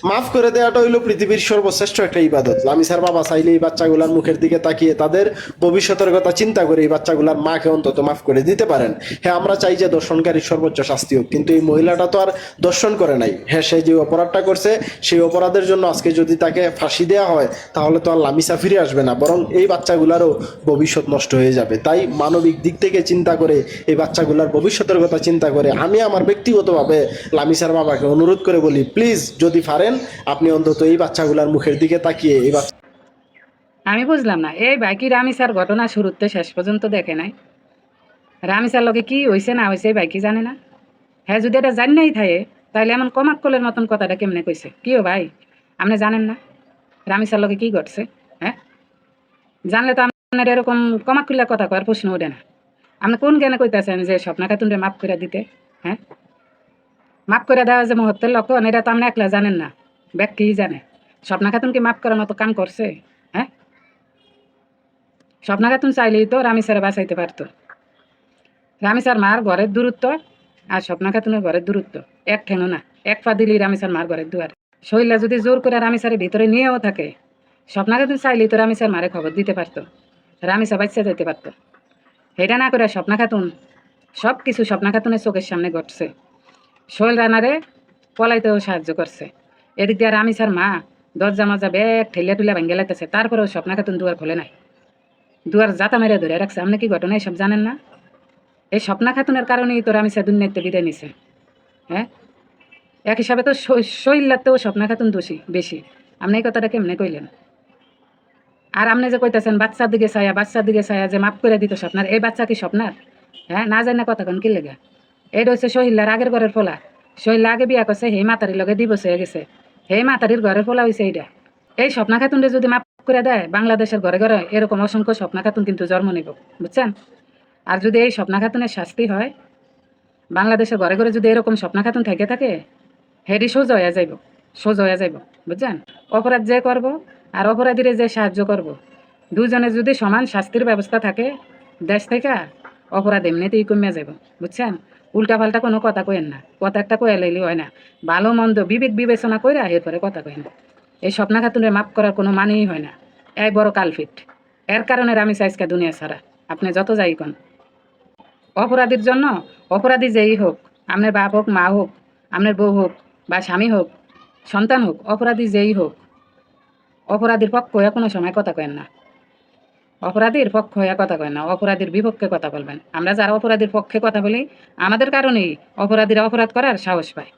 মাফ করে দেওয়াটা হইলো পৃথিবীর সর্বশ্রেষ্ঠ একটা ইবাদত। লামিসার বাবা চাইলে এই বাচ্চাগুলার মুখের দিকে তাকিয়ে তাদের ভবিষ্যতের কথা চিন্তা করে এই বাচ্চাগুলার মাকে অন্তত মাফ করে দিতে পারেন। হ্যাঁ, আমরা চাই যে দর্শনকারীর সর্বোচ্চ শাস্তি হোক, কিন্তু এই মহিলাটা তো আর দর্শন করে নাই। হ্যাঁ, সে যে অপরাধটা করছে সেই অপরাধের জন্য আজকে যদি তাকে ফাঁসি দেওয়া হয় তাহলে তো আর লামিসা ফিরে আসবে না, বরং এই বাচ্চাগুলারও ভবিষ্যৎ নষ্ট হয়ে যাবে। তাই মানবিক দিক থেকে চিন্তা করে, এই বাচ্চাগুলার ভবিষ্যতের কথা চিন্তা করে আমি আমার ব্যক্তিগতভাবে লামিসার বাবাকে অনুরোধ করে বলি, প্লিজ যদি পারেন আপনি অন্তত এই বাচ্চাগুলার মুখের দিকে তাকিয়ে এই বাচ্চা। আমি বুঝলাম না এই ভাই কি রামিসার ঘটনা শুরুতে শেষ পর্যন্ত দেখে নাই? রামিসার লগে কি হয়েছে না হয়েছে এই ভাই কি জানে না? হ্যাঁ, যদি এটা জানি নাই থাকে তাহলে এমন কমাক্কলের মতন কথাটা কেমনে কইছে? কি ও ভাই, আপনি জানেন না রামিসার লগে কি ঘটছে? হ্যাঁ, জানলে তো আপনার এরকম কমাক্কুল্লা কথা কয়ার প্রশ্ন ওঠে না। আপনি কোন জ্ঞানে কইতেছেন যে স্বপ্না খাতুনরে মাফ করে দিতে? হ্যাঁ, মাফ করে দেওয়া যে মহত্বের লক্ষণ এটা তো আপনি একলা জানেন না, ব্যক্তিই জানে। স্বপ্না খাতুন কি মাফ করার মতো কাম করছে? হ্যাঁ, স্বপ্না খাতুন চাইলেই তো রামিসারে বাঁচাইতে পারতো। রামিসার মার ঘরের দূরত্ব আর স্বপ্না খাতুনের ঘরের দূরত্ব এক ঠেনো না, এক পা দিলেই রামিসার মার ঘরের দুয়ারে। শৈলা যদি জোর করে রামিসারের ভিতরে নিয়েও থাকে, স্বপ্না খাতুন চাইলেই তো রামিসার মারে খবর দিতে পারতো, রামিসা বাচ্চা যেতে পারতো। এটা না করে স্বপ্না খাতুন সব কিছু স্বপ্না খাতুনের চোখের সামনে ঘটছে। শৈল রানারে পলাইতেও সাহায্য করছে, এদিক দিয়ে রামিসার মা দরজা মাজা ব্যাগ ঠেলিয়া টুলিয়া ভেঙে লাইতেছে, তারপরেও স্বপ্না খাতুন দুয়ার খোলে নাই, দুয়ার জাতা মেরে ধরে রাখছে। আপনি কি ঘটনা এসব জানেন না? এই স্বপ্না খাতুনের কারণেই তো রামিসা দুনিয়াতে বিদায় নিছে। হ্যাঁ, এক হিসাবে তো শৈলাতেও স্বপ্না খাতুন দোষী বেশি। আপনি এই কথাটা কেমনে কইলেন? আর আপনি যে কইতেছেন বাচ্চার দিকে ছায়া যে মাফ করে দিত স্বপ্নার, এই বাচ্চা কি স্বপ্নার? হ্যাঁ, না জানি না কথা কোন কি লেগে। এইটা হচ্ছে শহিল্লার আগের ঘরের ফোলা। শহিল্লা আগে বিয়া করছে, হে মাতারির লগে দিবস হয়ে গেছে, হে মাতারির ঘরের ফোলা হয়েছে এইটা। এই স্বপ্না খাতুনরে যদি মাফ করে দেয়, বাংলাদেশের ঘরে ঘরে এরকম অসংখ্য স্বপ্না খাতুন কিন্তু জন্ম নিব, বুঝছেন? আর যদি এই স্বপ্না খাতুনের শাস্তি হয়, বাংলাদেশের ঘরে ঘরে যদি এরকম স্বপ্না খাতুন থেকে থাকে, হেডি সোজা হয়ে যাইব, বুঝছেন? অপরাধ যে করব আর অপরাধীরে যে সাহায্য করব, দুজনে যদি সমান শাস্তির ব্যবস্থা থাকে দেশ থেকে, অপরাধ এমনিতেই কমিয়া যাব, বুঝছেন? উল্টা পাল্টা কোনো কথা কইেন না, কথা একটা কয়ে লাইলে হয় না। ভালো মন্দ বিবেক বিবেচনা করে এরপরে কথা কইেন। এই স্বপ্না খাতুনের মাপ করার কোনো মানেই হয় না। এই বড় কালফিট, এর কারণে আমি সাইজকা দুনিয়া ছাড়া। আপনি যত যাই কোন অপরাধীর জন্য, অপরাধী যেই হোক, আপনার বাপ হোক, মা হোক, আপনার বউ হোক বা স্বামী হোক, সন্তান হোক, অপরাধী যেই হোক, অপরাধীর পক্ষ হয়ে কোনো সময় কথা কেন না। অপরাধীর পক্ষ হয়ে কথা কেন না, অপরাধীর বিপক্ষে কথা বলবেন। আমরা যারা অপরাধীর পক্ষে কথা বলি, আমাদের কারণেই অপরাধীরা অপরাধ করার সাহস পায়।